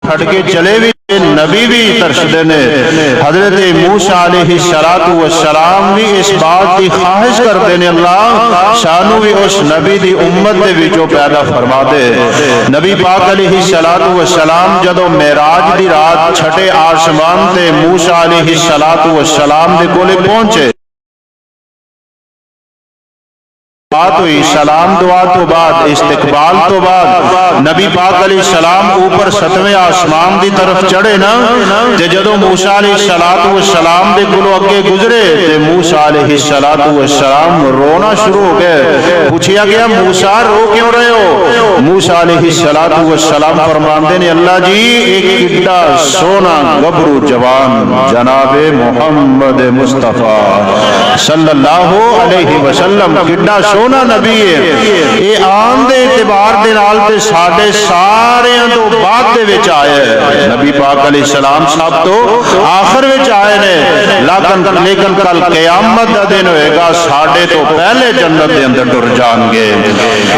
چھڑ کے چلے بھی نبی بھی ترشدے نے حضرت موسیٰ علیہ السلام بھی اس بات کی خواہش کرتے نے اللہ شانو بھی اس نبی دی امت دے وچوں پیدا فرما دے۔ نبی پاک علیہ السلام جدو معراج دی رات چھٹے آسمان تے موسیٰ علیہ السلام دے کولے پہنچے، بات ہوئی سلام دعا تو بعد استقبال تو بعد نبی پاک علیہ السلام اوپر 7ویں آسمان دی طرف چڑھے نا تے جدو موسیٰ علیہ السلام دے کولوں اگے گزرے تے موسیٰ علیہ السلام رونا شروع ہو گئے۔ پوچھیا گیا موسیٰ رو کیوں رہے ہو؟ موسیٰ علیہ السلام فرماندے نے اللہ جی ایک کڈا سونا گبرو جوان جناب محمد مصطفیٰ صلی اللہ علیہ وسلم کڈا سونا نبی ہے، یہ آن دے اعتبار دے نال تے ساڈے سارے تو بعد دے وچ آئے نبی پاک علیہ السلام سب تو آخر وچ آئے نے، لیکن کل قیامت دا دن ہوئے گا ساڈے تو پہلے جنت دے اندر ٹر جان گے۔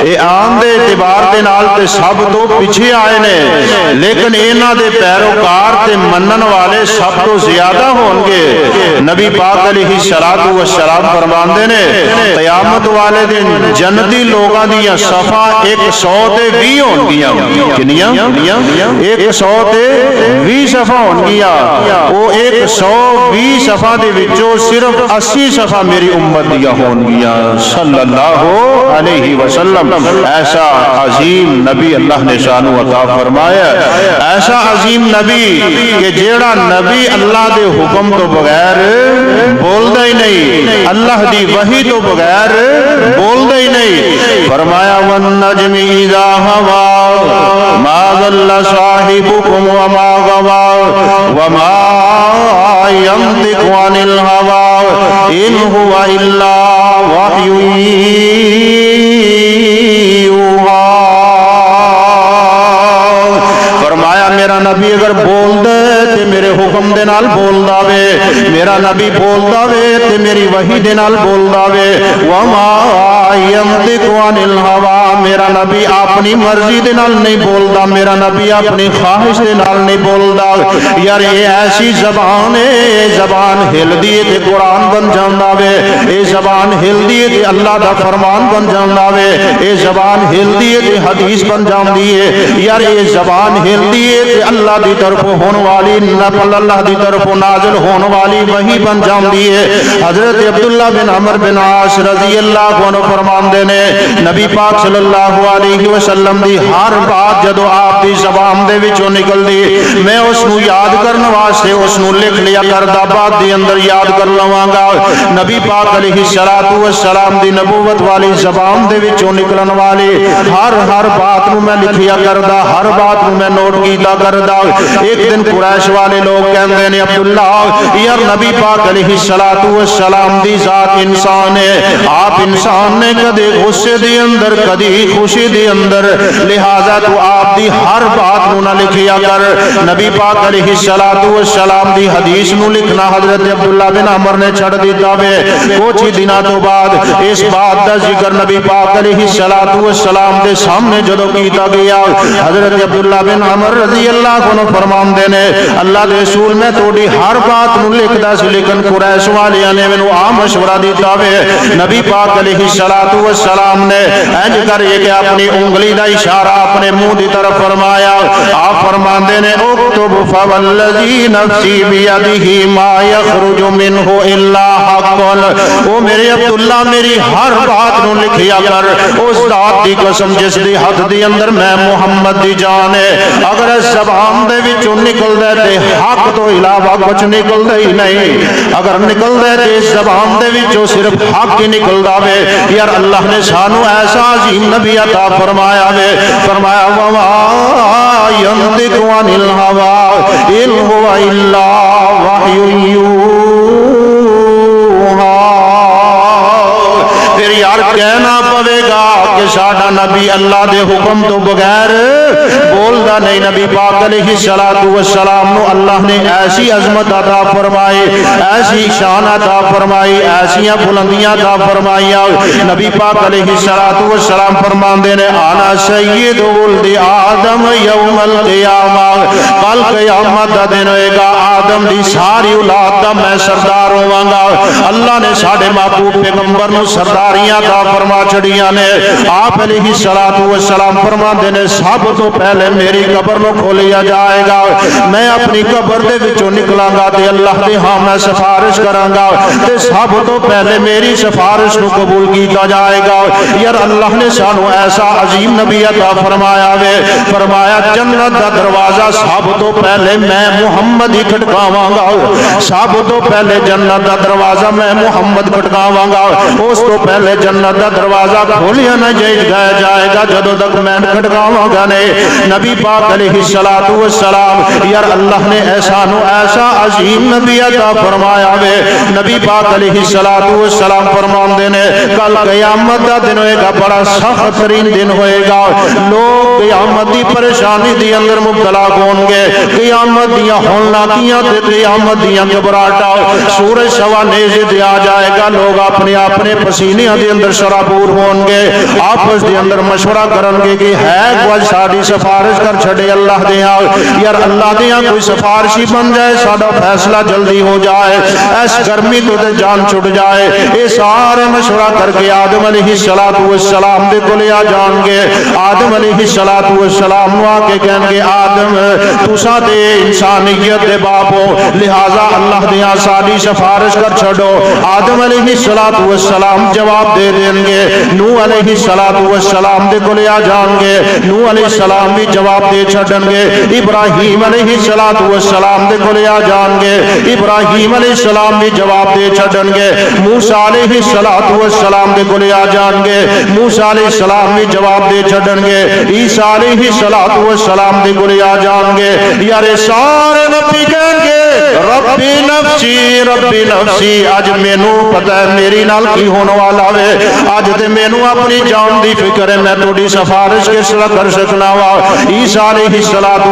یہ آن دے اعتبار دے نال تے سب تو پیچھے آئے نے، لیکن انہاں دے پیروکار تے منن والے سب تو زیادہ ہون گے۔ نبی پاک علیہ السلام فرماندے نے قیامت والے دن جنتی لوگاں دیاں صفحہ 120 ہون گیاں، کنیاں 120 صفحہ ہون گیاں، وہ 120 صفحہ دے وچوں صرف 80 صفحہ میری امت دیاں ہون گیاں صلی اللہ علیہ وسلم۔ ایسا عظیم نبی اللہ نے شانو عطا فرمایا، ایسا عظیم نبی کہ جیڑا نبی اللہ دے حکم تو بغیر بولدا ہی نہیں، اللہ دی وحی تو بغیر بولدا ہی نہیں۔ فرمایا والنجم اذا ہوا ما ضل صاحبكم وما غوا وما ينطق عن الهوى ان هو الا وحی یوحی۔ فرمایا میرا نبی اگر بول دے تے میرے حکم دے نال بول داوے، میرا نبی بول داوے تے میری وحی دے نال بول داوے، وما ينطق عن الهوى میرا نبی اپنی مرضی دے نال نہیں بولدا، میرا نبی اپنی خواہش دے نال نہیں بولدا۔ یار یہ ایسی زبان ہے، زبان ہل دی تے قرآن بن جاندا وے، اے زبان ہل دی تے اللہ دا فرمان بن جاندا وے، اے زبان ہل دی تے حدیث بن جاندی ہے۔ یار یہ زبان ہل دی تے اللہ دی طرف ہون والی نقل، اللہ دی طرف نازل ہون والی وحی بن جاندی ہے۔ حضرت عبداللہ بن عمرو بن عاص رضی اللہ عنہ فرماندے نے نبی پاک صلی اللہ علیہ وسلم دی ہر بات جدو آپ دی زبان دے وچوں نکل دی میں اس نو یاد کرنے واسطے اس نو لکھ لیا کردا، بعد دی اندر یاد کر لواں گا۔ نبی پاک علیہ السلام دی نبوت والی زبان دے وچوں نکلن والی ہر بات نو میں لکھیا کردا، ہر بات نو میں نوٹ کیتا کردا۔ ایک دن قریش والے لوگ کہندے نے عبداللہ یار نبی پاک علیہ السلام دی ذات انسان ہے، آپ انسان نے کدی غصے دی اندر کدی خوشی دی اندر، لہذا تو آپ دی ہر بات نو نہ لکھیا کر۔ نبی پاک علیہ السلام دی حدیث نو لکھنا حضرت عبداللہ بن عمر نے چھڑ دیتا وے۔ کچھ ہی دنوں تو بعد اس بات دا ذکر نبی پاک علیہ السلام دے سامنے جدو کیتا گیا، حضرت عبداللہ بن عمر رضی اللہ عنہ فرماندے نے اللہ دے رسول میں توڑی ہر بات نو لکھدا سی، لیکن قریش والیاں نے مینوں آ مشورہ دیتا وے۔ نبی پاک علیہ السلام نے انج کر کے اپنی انگلی دا اشارہ اپنے منہ دی طرف فرمایا، آپ فرماندے نے اکتب فوالذی نفسی بیدہ ما یخرج منہ الا حق۔ او میرے عبداللہ میری ہر بات نو لکھیا کر، اس ذات دی قسم جس دی حد دی اندر میں محمد دی جان ہے، اگر اس زبان دے وچوں نکل دے تے حق تو علاوہ کچھ نکل دے ہی نہیں، اگر نکل دے تے اس زبان دے وچوں صرف حق ہی نکل دا وے۔ یار اللہ نے سانو ایسا عظیم نبی عطا فرمایا وے، فرمایا وما ينطق عن الهوى ان هو الا وحی یوحی۔ پھر یار کہنا پوے گا کہ ساڈا نبی اللہ دے حکم تو بغیر بولدا نہیں۔ نبی پاک علیہ السلام نو اللہ نے ایسی عظمت عطا فرمائی، ایسی شان عطا فرمائی، ایسیاں بلندیاں عطا فرمائی۔ نبی پاک علیہ السلام فرماندے نے انا سید ولد آدم یوم القیامہ قیامت دا دن ہوئے گا آدم دی ساری اولاد دا میں سردار ہوواں گا اللہ نے ساڑھے محبوب پیغمبر نو سرداریاں دا فرما چھڑیاں نے آپ علیہ السلام فرما دینے سب تو پہلے میری قبر نو کھولیا جائے گا میں اپنی قبر دے وچوں نکلاں گا تے اللہ دے ہاں میں سفارش کراں گا تے سب تو پہلے میری سفارش نو قبول کیتا جائے گا یار اللہ نے سانو ایسا عظیم نبی عطا فرمایا وے فرمایا جنت دا دروازہ سب تو پہلے میں محمد ہی کھٹکاواں گا سب تو پہلے جنت دا دروازہ میں محمد کھٹکاواں گا اس تو پہلے جنت دا دروازہ کھولیا نہ جائے گا جدوں تک میں کھٹکاواں گا نے نبی پاک علیہ السلام یار اللہ نے ایسا عظیم نبی عطا فرمایا وے نبی پاک علیہ السلام فرماندے نے کل قیامت دا دن ہوئے گا بڑا سخت ترین دن ہوئے گا لوگ قیامت دی پریشانی دی اندر مبتلا ہون گے قیامت دیاں ہولناکیاں تے قیامت دیاں گھبراہٹاں سورج سوا نیزے دے آ جائے گا لوگ اپنے پسینیاں دے اندر شرابور ہون گے آپس دے اندر مشورہ کرن گے کہ ہے کوئی ساڈی سفارش کر چھڑے اللہ دیاں یار اللہ دیاں کوئی سفارشی بن جائے ساڈا فیصلہ جلدی ہو جائے اس گرمی تو تے جان چھٹ جائے اے سارے مشورہ کر کے آدم علیہ السلام دے کولے آ جان گے آدم علیہ السلام نو آ کے کہن گے آدم تساں تے انسانیت دے باپ ہو لہذا اللہ دیاں ساڈی سفارش کر چھڑو آدم علیہ السلام جواب دے دیں گے نوح علیہ السلام دے کولے آ جان گے نوح علیہ السلام بھی جواب دے چھڑن گے ابراہیم علیہ السلام دے کولے آ جان گے ابراہیم علیہ السلام بھی جواب دے چھڑن گے موسیٰ علیہ السلام دے کولے آ جان گے موسیٰ علیہ السلام بھی جواب دے چھڑن گے عیسیٰ علیہ السلام دے کولے آ جان گے یارے سارے نبی کہیں گے ربی نفسی آج مینوں پتہ ہے میری نال کی ہونے والا وے آج تے مینوں اپنی جان دی فکر ہے میں تھوڑی سفارش کس طرح کر سکنا وا عیسیٰ علیہ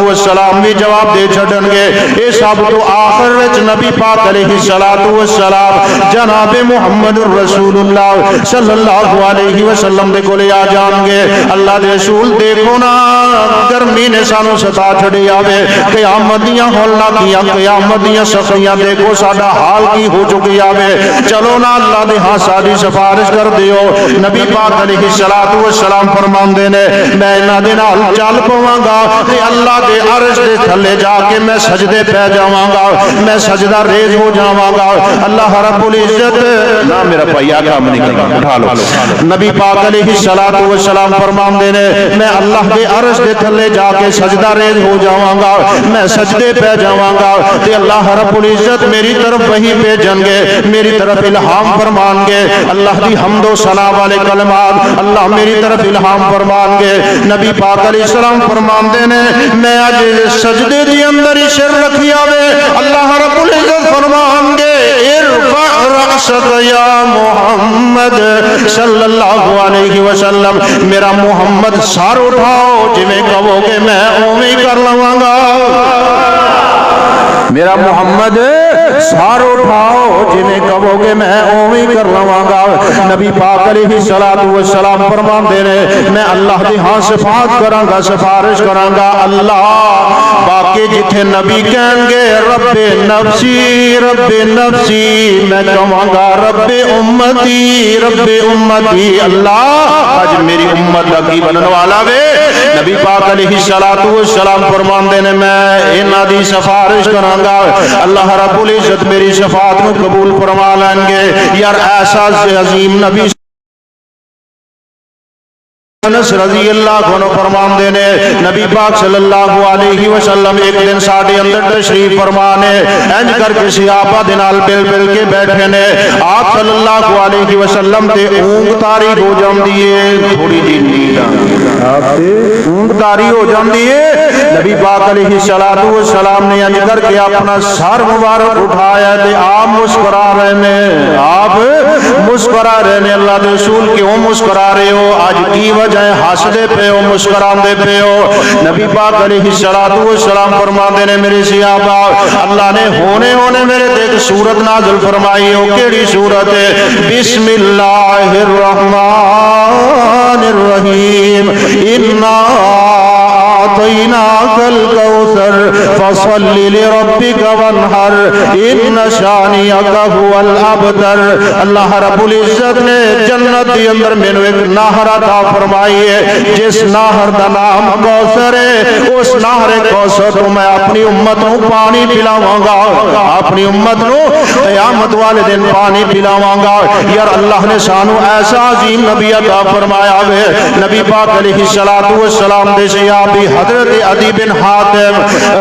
السلام بھی جواب دے چھڈن گے اے سب تو آخر وچ نبی پاک علیہ السلام جناب محمد رسول اللہ صلی اللہ علیہ وسلم دے کولے آ جان گے اللہ دے رسول دیکھو نا گرمی نے سانو ستا چھڑی آوے قیامت دیاں ہولنا کیاں قیامت دیاں سخیاں دیکھو ساڈا حال کی ہو چکی آوے چلو نا اللہ دے ہاں ساری سفارش کر دیو نبی پاک علیہ السلام فرماندے نے میں انہاں دے نال چل پواں گا تے اللہ دے عرش دے تھلے جا کے میں سجدے پہ جاواں گا میں سجدہ ریز ہو جاواں گا اللہ رب العزت نا میرا بھائی کام نہیں کرنا اٹھا لو نبی پاک علیہ السلام فرماندے نے میں اللہ دے عرش دے تھلے جا کے سجدہ ریز ہو جاواں گا میں سجدے پہ جاواں گا تے اللہ رب العزت میری طرف وہی بھیجن گے میری طرف الہام فرمان گے اللہ دی حمد و ثنا والے کلمات اللہ میری طرف الہام فرمان گے نبی پاک علیہ السلام فرمان دے نے میں اج سجدے دی اندر ہی سر رکھی آوے اللہ رب العزت فرمان گے ارفع رأسک یا محمد صلی اللہ علیہ وسلم میرا محمد سر اٹھاؤ جی میں کہو گے میں اوویں کر لواں گا میرا محمد سار اٹھاؤ جنہیں کہو گے میں اوویں کر لواں گا نبی پاک علیہ السلام فرماندے نے میں اللہ دی ہاں صفات کراں گا سفارش کراں گا اللہ باقی جتھے نبی کہیں گے رب نفسی میں کہاں گا رب امتی اللہ آج میری امت لگی بنن والا وے نبی پاک علیہ السلام فرماندے نے میں انہاں دی سفارش کراں گا اللہ رب العزت میری شفاعت کو قبول فرما لیں گے یار ایسا عظیم نبی انس رضی اللہ عنہ فرمان دینے نبی پاک صلی اللہ علیہ وسلم ایک دن ساڑھے اندر تشریف فرمانے انج کر کے صحابہ دنال بل کے بیٹھے نے آپ صلی اللہ علیہ وسلم تے اونگ تاری ہو جام دیئے تھوڑی جی نیدہ اونگ تاری ہو جام دیئے نبی پاک علیہ السلام نے انج کر کے اپنا سر مبارک اٹھایا تے آپ مسکرا رہے نے اللہ دے رسول کیوں مسکرا رہے ہو آج کی وجہ ہنس دے پہ ہو مسکران دے پہ ہو نبی پاک علیہ السلام فرماندے نے میرے صحابہ اللہ نے ہونے میرے دیکھ سورت نازل فرمائی ہو کیڑی سورت ہے بسم اللہ الرحمن الرحیم انا آتیناک اعطیناکل کوثر فصلی لربک وانحر ان شانئک هو الابتر۔ اللہ رب العزت نے جنت دی اندر مینوں ایک نہر عطا فرمائی ہے جس نہر دا نام کوثر ہے۔ اس نہر کوثر تو میں اپنی امت نو پانی پلاواں گا، اپنی امت نو قیامت والے دن پانی پلاواں گا۔ یار اللہ نے سانو ایسا عظیم نبی عطا فرمایا ہے۔ نبی پاک علیہ السلام دے صحابی حضرت عدی بن حاتم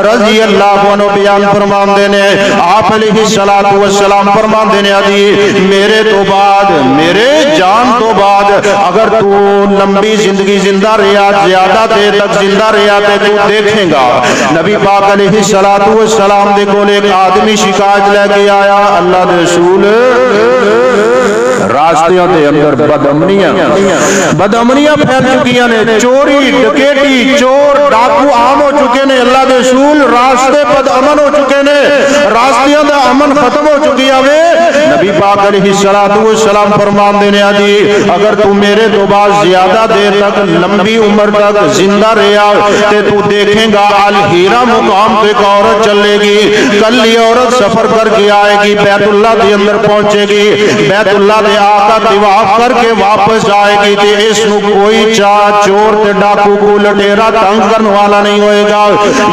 رضی اللہ عنہ بیان فرماندے نے، آپ علیہ السلام فرماندے نے عدی میرے تو بعد، میرے جان تو بعد اگر تو لمبی زندگی زندہ رہا، زیادہ دیر تک زندہ رہا تے تو دیکھیں گا۔ نبی پاک علیہ السلام دے کول ایک آدمی شکایت لے کے آیا، اللہ دے رسول راستیاں دے اندر بدامنیاں پھیل چکی نے، چوری ڈکیٹی چور ڈاکو عام ہو چکے نے۔ اللہ دے رسول راستے بد امن ہو چکے نے، راستیاں دا امن ختم ہو چکی ہے۔ نبی پاک علیہ السلام فرماندے نے عدی اگر تو میرے تو بعد زیادہ دیر تک لمبی عمر تک زندہ رہا تے تو دیکھیں گا الہیرا مقام پہ ایک عورت چلے گی، کل یہ عورت سفر کر کے آئے گی، بیت اللہ دے اندر پہنچے گی، بیت اللہ دے آقا طواف کر کے واپس جائے گی تے اس نو کوئی چور تے ڈاکو کو لٹیرا تنگ کرنے والا نہیں ہوئے گا،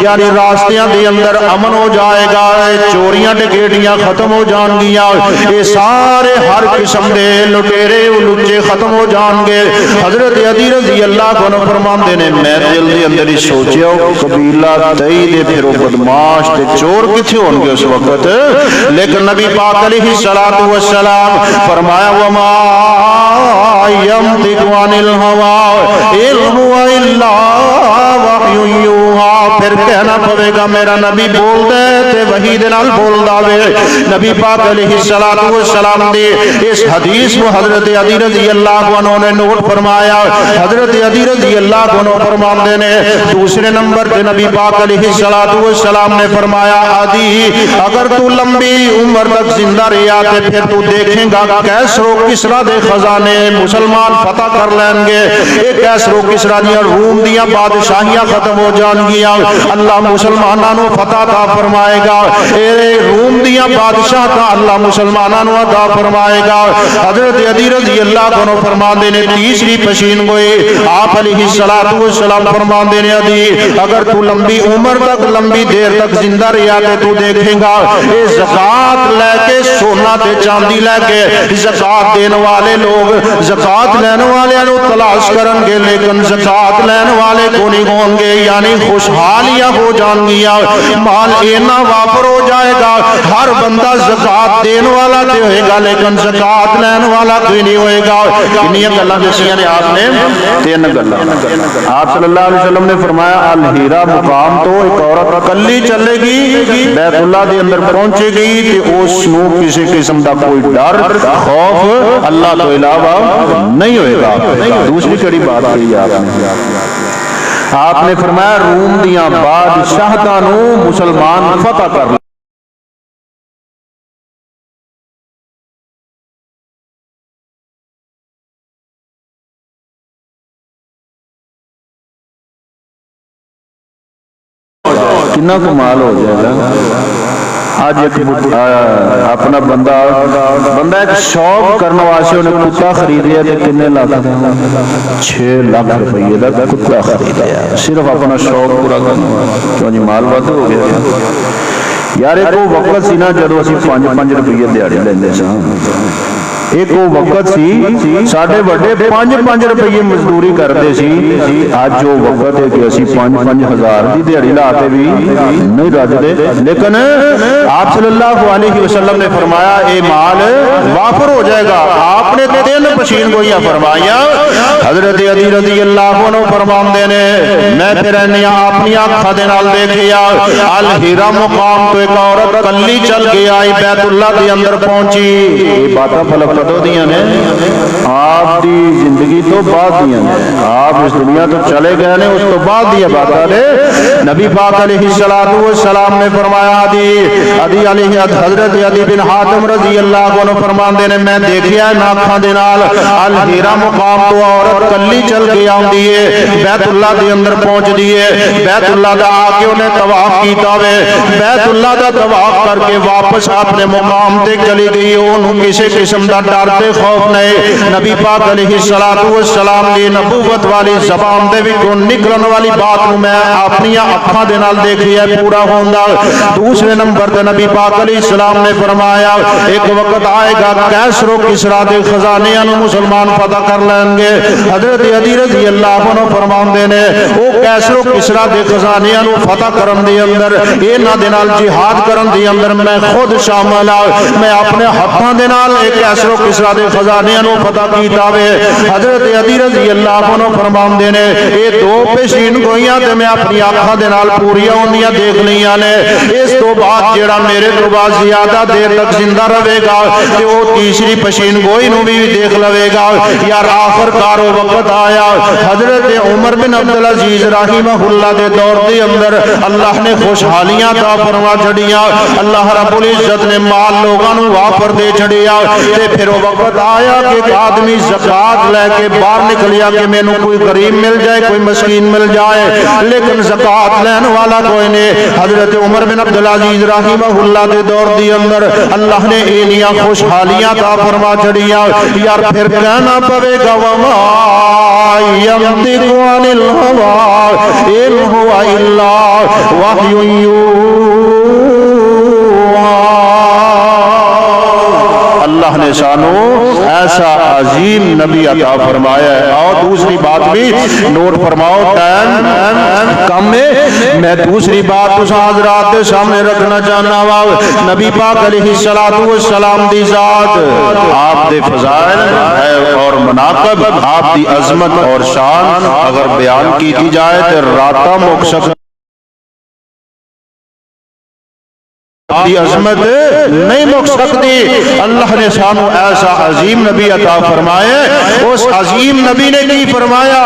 یعنی راستیاں دے اندر امن ہو جائے گا، چوریاں ڈکیٹیاں ختم ہو جان گیا، یہ سارے ہر قسم دے لٹیرے لچے ختم ہو جان گے۔ حضرت عدی رضی اللہ عنہ فرماندے نے میں دل دے اندر ہی سوچیا قبیلہ دئی دے پھر بدماش تے چور کتھے ہون گے اس وقت، لیکن نبی پاک علیہ السلام فرمایا وما ينطق عن الهوى ان هو الا وحی یوحی، پھر کہنا پڑے گا میرا نبی بول دے تے وحی دے نال بولدا وے۔ نبی پاک علیہ السلام دی اس حدیث کو حضرت عدی رضی اللہ عنہ نے نوٹ فرمایا۔ حضرت عدی رضی اللہ عنہ فرماندے نے دوسرے نمبر پہ نبی پاک علیہ السلام نے فرمایا عدی اگر تو لمبی عمر تک زندہ رہا تے پھر تو دیکھیں گا کیسر و کسرا دے خزانے مسلمان فتح کر لیں گے، ایک کیسر و کسرا دیا روم دیا بادشاہیاں ختم ہو جان گیا، اللہ مسلمانانوں فتح عطا فرمائے گا، روم دیا بادشاہ کا اللہ مسلمانانوں عطا فرمائے گا۔ حضرت عدی رضی اللہ عنہ فرماندے نے تیسری پشین گوئی آپ علیہ السلام فرماندے نے عدی اگر تو لمبی عمر تک لمبی دیر تک زندہ رہا تے تو دیکھیں گا یہ زکات لے کے سونا تے چاندی لے کے زکات دینے والے لوگ زکات لینے والے انو تلاش کرن گے لیکن زکات لینے والے کو نہیں ہوں گے، یعنی خوشحالیاں ہو جان گیا، مال اینا وافر ہو جائے گا، ہر بندہ زکات دینے والا تے ہوئے گا لیکن زکات لینے والا کوئی نہیں ہوئے گا۔ انہی گلہ دسیاں نے آپ نے تین گلہ آپ صلی اللہ علیہ وسلم نے فرمایا الہیرا مقام تو ایک عورت کلی چلے گی بیت اللہ دے اندر پہنچے گی کہ اس نو کسی قسم دا کوئی ڈر خوف اللہ تو علاوہ نہیں ہوئے گا۔ دوسری کڑی بات کہی آپ نے فرمایا روم دیاں بادشاہتاں نو مسلمان فتح کر کتنا کمال ہو جائے گا۔ آج ایک اپنا بندہ ایک شوق کرنے واسطے انہیں کتا خریدیا تے کنے لاکھ 6 لاکھ روپے دا کتا خریدیا صرف اپنا شوق پورا کرنے کیوں جی مال ود ہو گیا یار۔ ایک وہ وقت سی نا جدو اسی 5 روپے دیہڑی لیندے ساں، ایک وہ وقت سی ساڈے وڈے 5 روپے مزدوری کرتے سی، آج جو وقت ہے کہ اسی 5 ہزار دی دیہڑی لاتے بھی نہیں رجدے، لیکن آپ صلی اللہ علیہ وسلم نے فرمایا اے مال وافر ہو جائے گا۔ آپ نے 3 پشین گوئیاں فرمایا۔ حضرت عدی رضی اللہ عنہ فرماندے نے میں پھر اپنی آنکھاں دے نال دیکھیا الہیرا مقام تو ایک عورت کلی چل کے آئی بیت اللہ دے اندر پہنچی، یہ باتاں فلک کدوں دیاں نے؟ آپ دی زندگی تو بعد دیاں نے، آپ اس دنیا تو چلے گئے نے، اس تو بعد دی باتاں نے۔ نبی پاک علیہ السلام نے فرمایا، حضرت عدی بن حاتم رضی اللہ عنہ فرماندے نے میں دیکھیا ہے ناکھاں دے نال الہیرا مقام تو عورت کلی چل کے آندی ہے، بیت اللہ دے اندر پہنچ دیے، بیت اللہ دا آ کے انہیں طواف کیتا وے، بیت اللہ دا طواف کر کے واپس اپنے مقام تے چلی گئی، انہوں کسی قسم دا ڈر تے خوف نہیں۔ نبی پاک علیہ السلام دی نبوت والی زبان دے وچوں نکلن والی بات نوں میں اپنی اکھاں دے نال دیکھی ہے پورا ہوندا۔ دوسرے نمبر تے نبی پاک علیہ السلام نے فرمایا ایک وقت آئے گا کیسر و کسرا دے خزانیاں نوں مسلمان فتح کر لیں گے۔ حضرت علی رضی اللہ عنہ فرماندے نے او کیسر و کسرا دے خزانیاں نوں فتح کرن دے اندر انہاں دے نال جہاد کرن دے اندر میں خود شامل ہاں، میں اپنے ہاتھاں دے نال ایک کیسر و کسرا دے خزانیاں نوں فتح کیتا وے۔ حضرت علی رضی اللہ عنہ فرماندے نے اے دو پیشین گوئیاں تے میں اپنی آنکھاں دے نال پوریاں ہوندیاں دیکھ لیاں نے، اس تو بعد جڑا میرے تو بعد زیادہ دیر تک زندہ رہے گا کہ وہ تیسری پیشین گوئی نوں بھی دیکھ لوے گا۔ یار آخر کار وقت آیا حضرت عمر بن عبدالعزیز رحمہ اللہ دے دور دے اندر اللہ نے خوشحالیاں عطا فرما چھڑیاں، اللہ رب العزت نے مال لوگاں نوں وافر دے چھڑیا، تے پھر وقت آیا کہ آدمی زکات لے کے باہر نکلیا کہ مینوں کوئی غریب مل جائے کوئی مسکین مل جائے، لیکن زکات لین والا کوئی نہیں۔ حضرت عمر بن عبدالعزیز رحمہ اللہ دے دور دی اندر اللہ نے اینیاں خوشحالیاں عطا فرما چھڑیاں، یار پھر کہنا پوے گا وما ینطق عن الہوی ان هو الا وحی یوحی۔ اللہ نے شانو ایسا عظیم نبی عطا فرمایا ہے۔ اور دوسری بات بھی نوٹ فرماؤ، ٹائم کم ہے، میں دوسری بات اس حضرات کے سامنے رکھنا چاہنا ہوا، نبی پاک علیہ السلام دی ذات، آپ دے فضائل اور مناقب، آپ دی عظمت اور شان اگر بیان کی جائے تو راتہ مقصد دی عظمت نہیں مک سکتی۔ اللہ نے سانو ایسا عظیم نبی عطا فرمائے، اس عظیم نبی نے کی فرمایا؟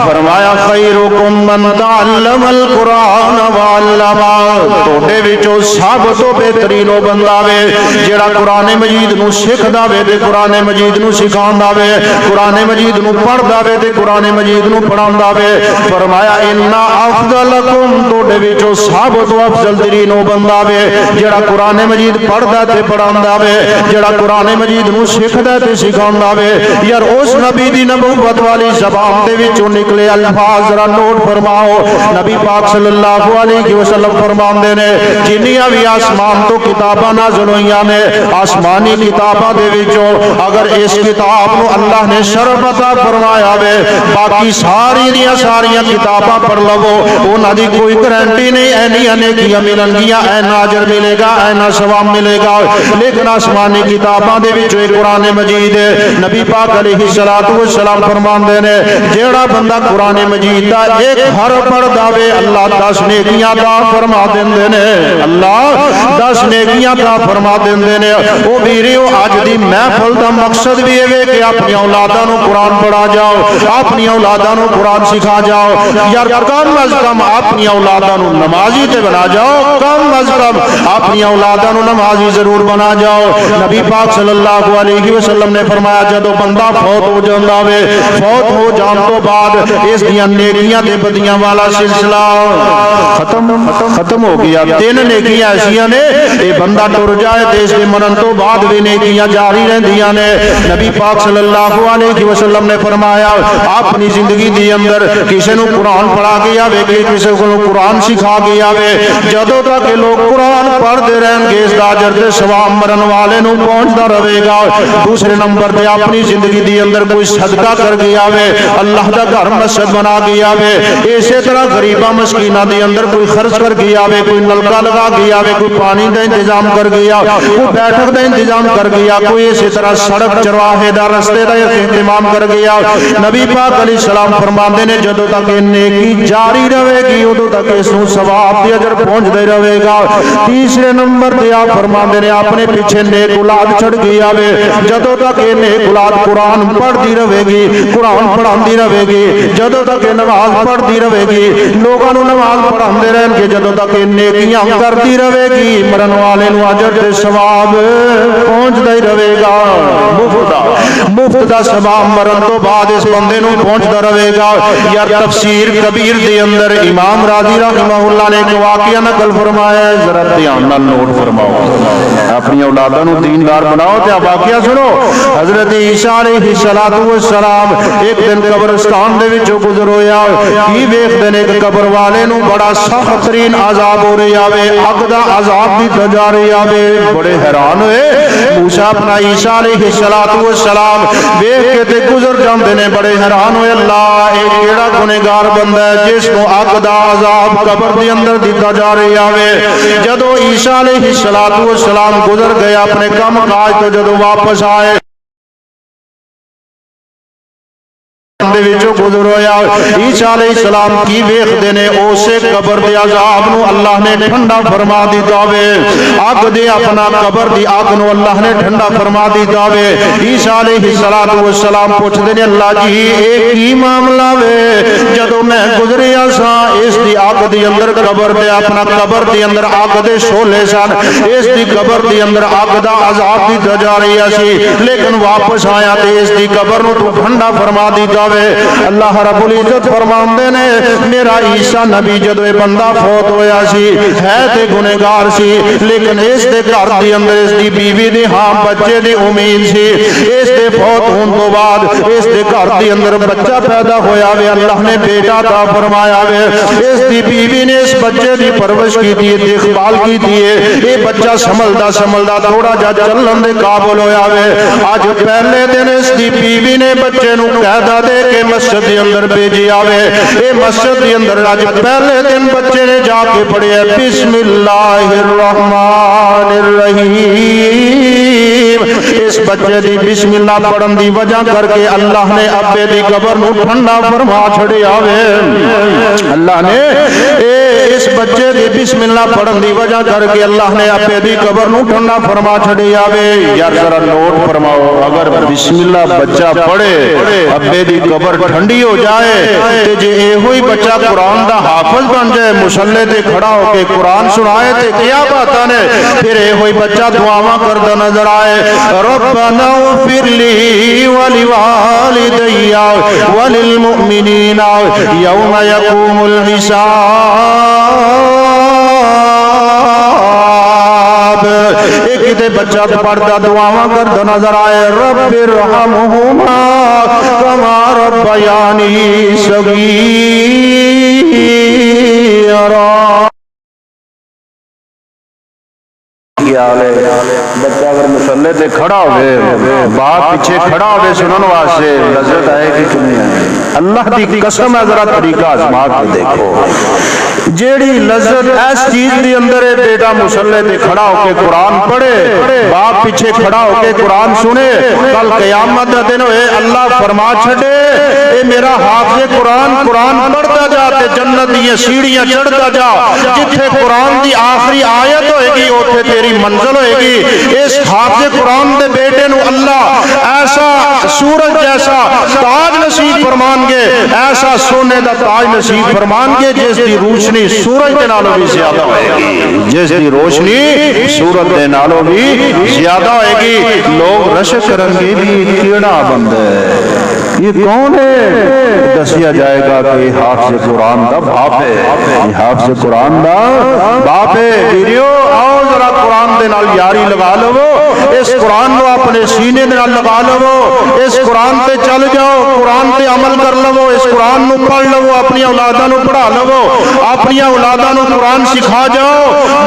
فرمایا خیرکم من تعلم القرآن وعلمہ، توڑے وچوں سب تو بہترین او بندہ وے جڑا قرآن مجید نو سکھدا وے تے قرآن مجید نو سکھاندا وے، قرآن مجید نو پڑھدا وے تے قرآن مجید نو پڑھاندا وے۔ فرمایا ان افضلکم، توڑے وچوں سب تو افضل ترین او بندہ وے جڑا قرآن مجید پڑھدا تے پڑھاندا وے، جڑا قرآن مجید نو سکھدا تے سکھاندا وے۔ یار اس نبی دی نبوت والی زبان دے وچوں نکلے الفاظ ذرا نوٹ فرماؤ۔ نبی پاک صلی اللہ علیہ وسلم فرماندے نے جنیاں بھی آسمان تو کتاباں نازل ہوئیاں نے، آسمانی کتاباں دے وچوں اگر اس کتاب نو اللہ نے شرف عطا فرمایا وے، باقی ساری دیاں ساریاں کتاباں پڑھ لو، انہاں دی کوئی گارنٹی نہیں اینیاں نیکیاں ملن گیاں، اینا اجر ملے گا، اینا ثواب ملے گا، لیکن آسمانی کتاباں دے وچ قرآن مجید نبی پاک علیہ السلام فرماندے نے جیڑا بندہ قرآن مجید دا ایک حرف پڑھدا وے اللہ 10 نیکیاں عطا فرما دیندے نے، اللہ 10 نیکیاں عطا فرما دیندے نے۔ او ویریو اج دی محفل دا مقصد بھی ہے کہ اپنی اولاداں نوں قرآن پڑھا جاؤ، اپنی اولاداں نوں قرآن سکھا جاؤ، یار کم از کم اپنی اولاداں نوں نمازی تے بنا جاؤ، کم از کم اپنی اولاداں نوں نمازی ضرور بنا جاؤ۔ نبی پاک صلی اللہ علیہ وسلم نے فرمایا جدو بندہ فوت ہو جاندا وے، فوت ہو جان تو بعد اس دیاں نیکیاں تے بدیاں والا سلسلہ ختم ہو گیا۔ 3 نیکیاں ایسیاں نے اے بندہ ٹر جائے تے اس دے مرن تو بعد بھی نیکیاں جاری رہندیاں نے۔ نبی پاک صلی اللہ علیہ وسلم نے فرمایا اپنی زندگی دی اندر کسے نوں قرآن پڑھا گیا وے، کسے کو قرآن سکھا گیا وے، جدو تک لوگ قرآن پڑھتے رہن گے اس دا اجر تے ثواب مرن والے نوں پہنچدا رہے گا۔ دوسرے نمبر تے اپنی زندگی دی اندر کوئی صدقہ کر گیا وے، اللہ دا گھر مسجد بنا گیا وے، اسی طرح غریباں مسکیناں دے اندر کوئی خرچ کر گیا وے، کوئی نلکا لگا گیا وے، کوئی پانی دا انتظام کر گیا، کوئی بیٹھک دا انتظام کر گیا، کوئی اسی طرح سڑک چرواہے دا رستے دا اہتمام کر گیا۔ نبی پاک علیہ السلام فرماندے نے جدوں تک نیکی جاری رہے گی ادوں تک اس نوں ثواب تے اجر پہنچدے رہے گا۔ گا۔ تیسرے نمبر تے آپ فرماندے نے اپنے پیچھے نیک اولاد چھڑ گئی آوے، جدوں تک یہ نیک اولاد قرآن پڑھتی رہے گی، قرآن پڑھاندی رہے گی، جدوں تک یہ نماز پڑھتی رہے گی، لوگوں نو نماز پڑھاندے رہن گے، جدوں تک یہ نیکیاں کرتی رہے گی، مرن والے نو اجر تے ثواب پہنچدا ہی رہے گا۔ مفت دا ثواب مرن تو بعد اس بندے نو پہنچدا رہے گا۔ یا تفسیر کبیر دے اندر امام راضی رحمہ اللہ نے ایک واقعہ نقل فرمایا ہے، ذرا دھیان نال نوٹ فرماؤ، اپنی اولاداں نو دیندار بناؤ تے واقعہ سنو۔ حضرت عیسیٰ علیہ السلام ایک دن قبرستان دے وچوں گزر ہویا، کی ویکھدے نے کہ قبر والے نو بڑا سخت ترین عذاب ہو رہا ہے، اگ دا عذاب دتا جا رہا ہے۔ بڑے حیران ہوئے، موسیٰ اپنا عیسیٰ علیہ السلام ویکھ کے تے گزر جاندے نے، بڑے حیران ہوئے، اللہ اے کیڑا گنہگار بندہ ہے جس کو اگ دا عذاب قبر دے اندر دتا جا رہا ہے۔ جدوں عیسیٰ علیہ السلام گزر گئے اپنے کام کاج تو جدوں واپس آئے گزر ہویا، عیسیٰ علیہ السلام کی ویکھدے نے اسے قبر دے عذاب نو اللہ نے ٹھنڈا فرما دیتا وے، اگ دے اپنا قبر دی اگ نو اللہ نے ٹھنڈا فرما دیتا وے۔ عیسیٰ علیہ السلام پوچھدے نے اللہ جی اے کی معاملہ وے، جدوں میں گزریا سا اس دی اگ دی اندر قبر دے اپنا قبر دی اندر اگ دے شولے سن، اس دی قبر دی اندر اگ دا عذاب دیتا جا رہا سی، لیکن واپس آیا تے اس دی قبر نو تو ٹھنڈا فرما دیتا وے۔ اللہ رب العزت فرماندے نے میرا عیسیٰ نبی جدو یہ بندہ فوت ہویا سی ہے تے گنہگار سی، لیکن اس دے گھر دی اندر اس دی بیوی دی ہاں بچے دی امید سی، اس دے فوت ہون تو بعد اس دے گھر دی اندر بچہ پیدا ہویا وے، اللہ نے بیٹا عطا فرمایا وے، اس دی بیوی نے اس بچے دی پرورش کی دی دیکھبھال کی دی، یہ بچہ سنبھلدا تھوڑا جا چلن دے قابل ہویا وے۔ اج پہلے دن اس دی بیوی نے بچے نو قیدا دے کے مسجد کے اندر بھیجی آوے، اے مسجد کے اندر آج پہلے دن بچے نے جا کے پڑھے بسم اللہ الرحمن الرحیم، اس بچے دی بسم اللہ پڑھن دی وجہ کر کے اللہ نے ابے دی قبر نو ٹھنڈا فرما چھڑے آوے، اللہ نے اس بچے دی بسم اللہ پڑھن دی وجہ کر کے اللہ نے ابے دی قبر نو ٹھنڈا فرما چھڑے آوے۔ یار ذرا نوٹ فرماؤ، اگر بسم اللہ بچہ پڑھے ابے دی قبر ٹھنڈی ہو جائے تے جے اے ہوئی بچہ قرآن دا حافظ بن جائے، مصلے تے کھڑا ہو کے قرآن سنائے تے کیا باتاں نے، پھر اے ہوئی بچہ دعاواں کردا نظر آئے، ربنا اغفر لی ولوالدی وللمؤمنین یوم یقوم الحساب۔ ایک تے بچہ پڑھتا دعاواں کردا نظر آئے، رب ارحمہما کما ربیانی صغیرا۔ بچہ اگر مصلے تے کھڑا ہوئے، باپ پیچھے کھڑا ہوئے سنن واسطے، لذت آئے گی کہ نہیں آئے؟ اللہ دی قسم ہے، ذرا طریقہ آزما کے دیکھو، جیڑی لذت اس چیز دی اندر ہے، بیٹا مصلے تے کھڑا ہو کے قرآن پڑھے، باپ پیچھے کھڑا ہو کے قرآن سنے، کل قیامت دا دن ہوئے اللہ فرما چھڑے اے میرا حافظ قرآن پڑھتا جا تے جنت دی سیڑھیاں چڑھتا جا، جتھے قرآن دی آخری آیت ہوئے گی اوتھے تیری منزل ہوئے گی۔ اس حافظ قرآن دے بیٹے نو اللہ ایسا سورج جیسا تاج نصیب فرمان گے، ایسا سونے دا تاج نصیب فرمان گے جس دی روشنی سورج دے نالوں بھی زیادہ ہوئے گی، جس دی روشنی سورج دے نالوں بھی زیادہ ہوئے گی۔ لوگ رشک کریں گے بھی کیڑا بندہ ہے، یہ کون ہے؟ دسیا جائے گا کہ حافظ قرآن دا باپ ہے، حافظ قرآن دا باپ ہے۔ ویڈیو آؤ ذرا قرآن دے نال یاری لگا لو، اس قرآن نو اپنے سینے دے نال لگا لو، اس قرآن تے چل جاؤ، قرآن تے عمل کر لو، اس قرآن نو پڑھ لو، اپنی اولاداں نو پڑھا لو، اپنی اولاداں نو قرآن سکھا جاؤ،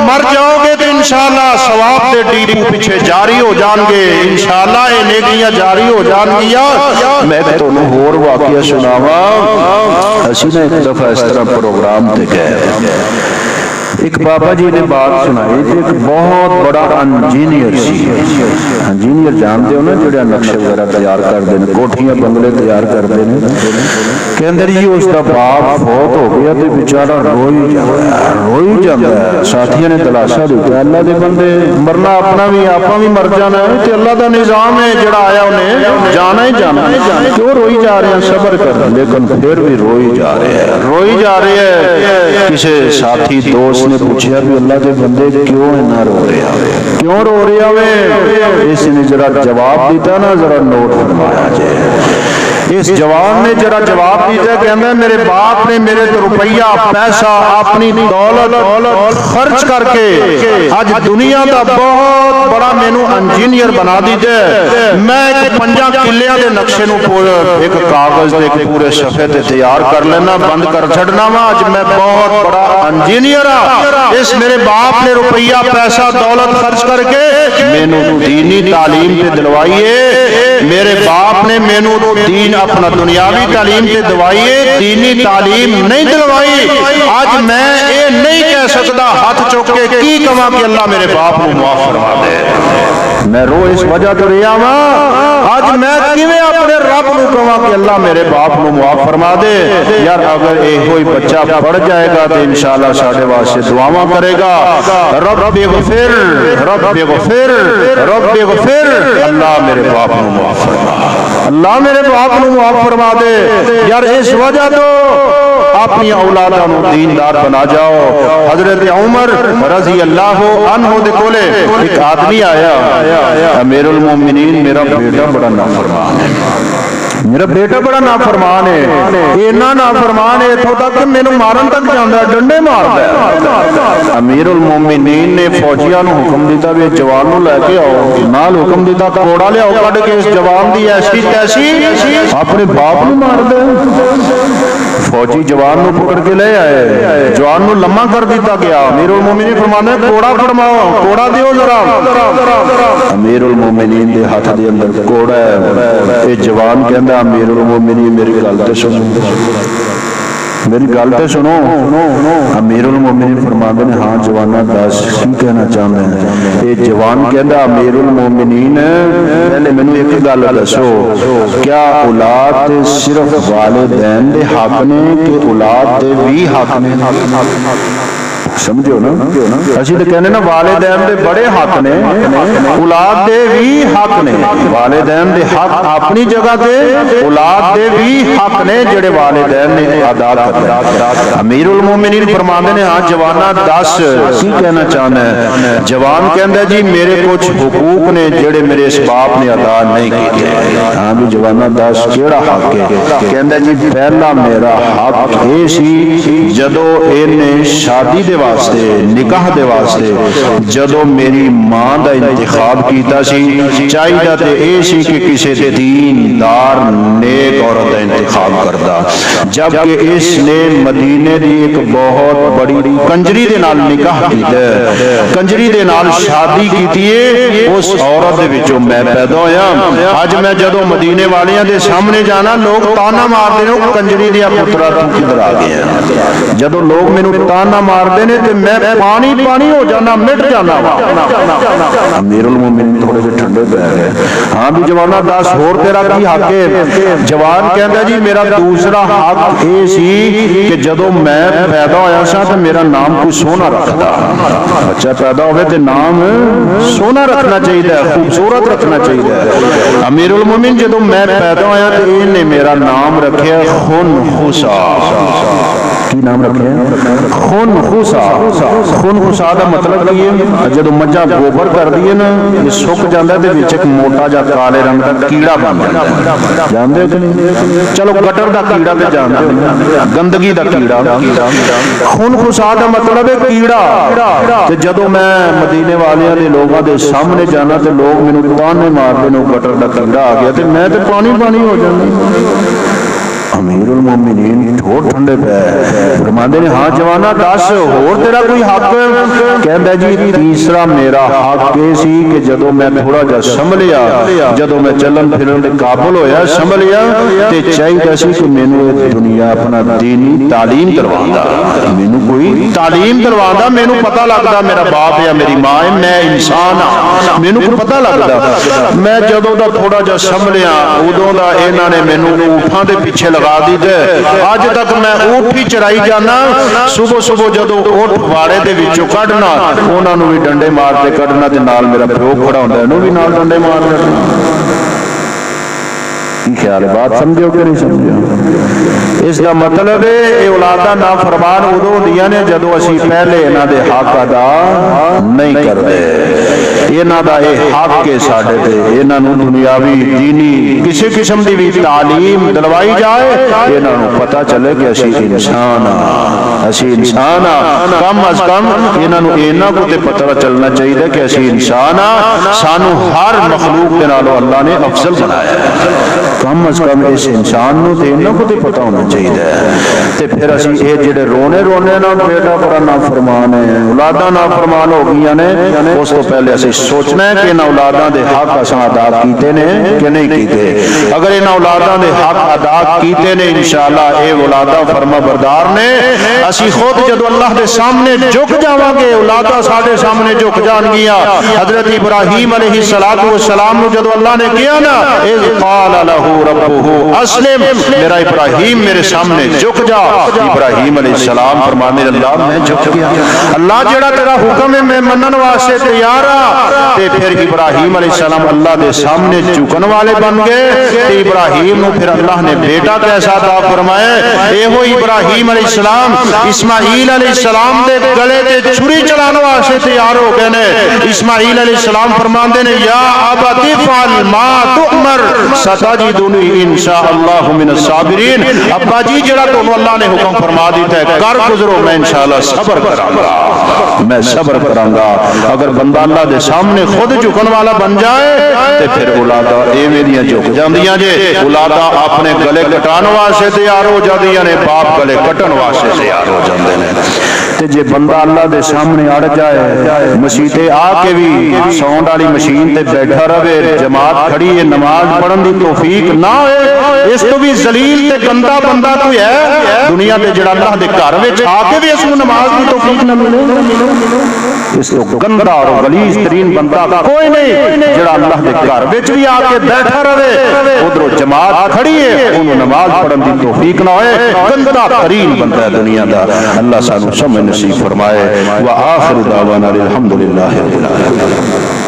مر جاؤ گے تو انشاءاللہ ثواب دے ڈیپو پیچھے جاری ہو جان گے، انشاءاللہ یہ نیکیاں جاری ہو جان گیا۔ میں تو نو ہور واقعہ سناواں، اسی نے ایک دفعہ اس طرح پروگرام تے گئے، ایک بابا جی نے بات سنائی تھی، ایک بہت بڑا انجینئر سی، انجینئر جانتے ہو نا جڑے نقشے وغیرہ تیار کرتے ہیں، کوٹھیاں بنگلے تیار کرتے ہیں، کہندے جی اس دا باپ فوت ہو گیا تے بیچارہ روئی جاندا ہے۔ ساتھیاں نے دلاسا دتا اللہ دے بندے مرنا اپنا بھی آپاں بھی مر جانا ہے تے اللہ دا نظام ہے جڑا آیا انہیں جانا ہی جانا ہے، کیوں روئی جا رہے ہیں؟ صبر کر، لیکن پھر بھی روئی جا رہے ہیں۔ کسی ساتھی دوست نے پوچھا بھی اللہ دے بندے کیوں نہ رو رہے ہیں، کیوں رو رہے ہیں؟ اس نے ذرا جواب دیتا نا، ذرا نوٹ فرمایا جائے۔ اس جوان نے ذرا جواب دیتا ہے، کہنا میرے باپ نے میرے تو روپیہ پیسہ اپنی دولت خرچ کر کے آج دنیا دا بہت بڑا مینو انجینئر بنا دیتا ہے۔ میں ایک 5 کلیاں دے نقشے نو ایک کاغذ دے ایک پورے صفحے تے تیار کر لینا، بند کر چھڑنا وا، اج میں بہت بڑا انجینئر ہاں۔ اس میرے باپ نے روپیہ پیسہ دولت خرچ کر کے مینو دینی تعلیم تے دلوائیے، میرے باپ نے مینو دین اپنا دنیاوی تعلیم تے دلوائیے، دینی تعلیم نہیں دلوائی۔ آج میں یہ نہیں کہہ سکتا ہاتھ چوک کے کی کہاں کہ اللہ میرے باپ کو معاف فرما دے، میں رو اس وجہ تو رہا ہوں آج میں کیویں اپنے رب کو کہاں کہ اللہ میرے باپ کو معاف فرما دے۔ یار اگر یہ کوئی بچہ پڑھ جائے گا تو انشاءاللہ ساڈے واسطے دعاواں کرے گا، رب اغفر رب اغفر رب اغفر، اللہ میرے باپ کو معاف فرما، اللہ میرے باپ کو معاف فرما دے۔ یار اس وجہ تو اپنی اولاداں نو دیندار بنا جاؤ۔ حضرت عمر رضی اللہ عنہ دے کولے ایک آدمی آیا، امیر المومنین میرا بیٹا بڑا نافرمان ہے، میرا بیٹا بڑا نافرمان ہے، اینا نافرمان ہے اتھوں تک کہ مینوں مارن تک جاندا ہے، ڈنڈے ماردا ہے۔ امیر المومنین نے فوجیاں نو حکم دیتا بھی جوان نو لے کے آؤ، نال حکم دیتا کوڑا لے آؤ کڈ کے اس جوان دی ایسی تیسی اپنے باپ نو مار دے۔ فوجی جوان نو پکڑ کے لے آئے، جوان نو لمحہ کر دیتا گیا۔ امیر المومنین فرمانے کوڑا فرماؤ، کوڑا دیو ذرا۔ امیر المومنین دے ہاتھ دے اندر کوڑا ہے، اے جوان کہندا امیر المومنین میری گل تے سنو، میری گل تے سنو۔ امیر المومنین فرماندے نے ہاں جوانا دس کی کہنا چاہندے ہیں؟ اے جوان کہندا امیر المومنین پہلے مینوں ایک گل دسو، کیا اولاد صرف والدین دے حق نے کہ اولاد دے بھی حق نے؟ سمجھو نا، اسی تے کہنے نا والدین دے بڑے حق نے، اولاد دے بھی حق نے، والدین دے حق اپنی جگہ تے، اولاد دے بھی حق نے جڑے والدین نے ادا کرنے۔ امیر المومنین فرماندے نے ہاں جوانا دس کی کہنا چاہنا ہے؟ جوان کہندا جی میرے کچھ حقوق نے جڑے میرے اس باپ نے ادا نہیں کیتے۔ ہاں بھی جوانا دس کیڑا حق ہے؟ کہندا جی پہلا میرا حق اے سی جدو اینے شادی دے واسطے نکاح دے واسطے جدو میری ماں دا انتخاب کیتا سی چاہیے تے اے سی کہ کسی دیندار نیک عورت دا انتخاب کردا، جبکہ اس نے مدینے دی ایک بہت بڑی کنجری دے نال نکاح کیتا ہے، کنجری دے نال شادی کیتی ہے، اس عورت دے وچوں میں پیدا ہویا۔ اج میں جدو مدینے والیاں دے سامنے جانا لوگ تانا مار دے نے کنجری دیا پترا تو کدھر آ گیا، جدو لوگ مینوں تانا مار دے نے تے میں پانی پانی ہو جانا، مٹ جانا۔ امیر المومنین تھوڑے سے ٹھنڈے پہ گئے، ہاں بھی جوانا دس ہور تیرا کی حق ہے؟ جوان کہندا جی میرا دوسرا حق اے سی کہ جدو میں پیدا ہویا سا تے میرا نام کوئی سونا رکھدا، بچہ پیدا ہوئے تے نام سونا رکھنا چاہیے، خوبصورت رکھنا چاہیے۔ امیر المومنین جدو میں پیدا ہویا تے انہیں میرا نام رکھیا خنفسا۔ کی نام رکھے؟ خنفسا۔ خنفسا دا مطلب یہ ہے جدو مجھا گوبر کر دیئے نا یہ سک جاندہ ہے تے وچ ایک موٹا جا کالے رنگ دا کیڑا بن جاندہ ہے، جاندے ہو کہ نہیں؟ چلو گٹر دا کیڑا تے جاندے ہو، گندگی دا کیڑا۔ خنفسا دا مطلب ہے کیڑا۔ تے جدو میں مدینے والیاں دے لوگاں دے سامنے جانا تے لوگ مینوں تانے مار دے نو گٹر دا کیڑا آ گیا تے میں تے پانی پانی ہو جاندی۔ امیر المومنین ٹھوڑ ٹھنڈے پہ فرماندے نے ہاں جوانا دس اور تیرا کوئی حق؟ کہندا جی تیسرا میرا حق یہ سی کہ جدو میں تھوڑا جا سنبھلیا جدو میں چلن پھرن دے قابل ہویا سنبھلیا تے چاہیے سی کہ مینوں دنیا اپنا دینی تعلیم کرواندا مینوں کوئی تعلیم کرواندا مینوں پتہ لگدا میرا باپ یا میری ماں ہے میں انسان ہاں مینوں کو پتہ لگدا میں جدو دا تھوڑا جا سنبھلیا ادوں دا انہاں نے مینوں اونٹاں دے پیچھے لگا دیتے اج تک میں اونٹ ہی چرائی جانا صبح صبح جدو اونٹ واڑے دے وچوں کڈنا انہاں نوں بھی ڈنڈے مار کے کڈنا تے نال میرا پیو کھڑا ہوندا انہوں بھی نال ڈنڈے مار کڈنا کی خیال ہے بات سمجھو کہ نہیں سمجھو اس کا مطلب ہے یہ اولاداں نافرمان ادو ہوندیاں نے جدو اسی پہلے انہاں دے حق ادا نہیں کردے انہاں دا یہ حق کے ساڈے تے انہاں نوں دنیاوی دینی کسی قسم دی بھی تعلیم دلوائی جائے انہاں نوں پتہ چلے کہ اسی انسان کم از کم انہاں نوں انہاں کو تے پتہ چلنا چاہیے کہ اسی انسان سانو ہر مخلوق دے نالوں اللہ نے افضل بنایا ہے کم از کم اس انسان نو تے انہاں کو تے پتہ ہونا چاہیے تے پھر اسی اے جڑے رونے نا بیٹا بڑا نافرمان ہے اولاداں نافرمان ہو گئیاں نے اس تو پہلے اسی سوچنا ہے کہ انہاں اولاداں دے حق اساں ادا کیتے نے کہ نہیں کیتے اگر انہاں اولاداں دے حق ادا کیتے نے انشاءاللہ اے اولاداں فرما بردار نے اسی خود جدو اللہ دے سامنے جھک جاواں گے اولاداں ساڈے سامنے جھک جان گیاں حضرت ابراہیم علیہ السلام نو جدو اللہ نے کیا نا اذ قال له ربه اسلم میرا ابراہیم میرے سامنے جھک جا ابراہیم علیہ السلام فرمانے اللہ میں جھک گیا اللہ جڑا تیرا حکم ہے میں منن واسطے تیار ہاں تے پھر ابراہیم علیہ السلام اللہ دے سامنے جھکن والے بن گئے تے ابراہیم نو پھر اللہ نے بیٹا کیسا عطا فرمایا اے ہو ابراہیم علیہ السلام اسماعیل علیہ السلام دے گلے تے چھری چلانے واسطے تیار ہو گئے نے اسماعیل علیہ السلام فرماندے نے یا ابت فعل ما تؤمر ستجدنی انشاءاللہ من الصابرین ابا جی جڑا تانوں اللہ نے حکم فرما دیتا ہے کر گزرو میں انشاءاللہ صبر کراں گا میں صبر کراں گا اگر بندہ اللہ دے سامنے خود جھکن والا بن جائے تے پھر اولاداں ایویں دیاں جھک جاندیاں جے اولاداں اپنے گلے کٹان واسطے تیار ہو جاندیاں نے باپ گلے کٹن واسطے تیار ہو جاندے نے تے جے بندہ اللہ دے سامنے اڑ جائے مسیتے آ کے بھی ساؤنڈ والی مشین تے بیٹھا رہے جماعت کھڑی ہے نماز پڑھن دی توفیق نہ ہوئے اس تو بھی ذلیل تے گندا بندہ کوئی ہے دنیا تے جڑا اللہ دے گھر وچ آ کے بھی اس کو نماز دی توفیق نہ ملے اس تو گندا اور غلیظ ترین بندہ کوئی نہیں جڑا اللہ دے گھر وچ بھی آ کے بیٹھا رہے ادھر جماعت کھڑی ہے انہوں نماز پڑھن دی توفیق نہ ہوئے گندا ترین بندہ ہے دنیا دا اللہ سانو سمجھ نصیب فرمائے وآخر دعوانا الحمدللہ رب العالمین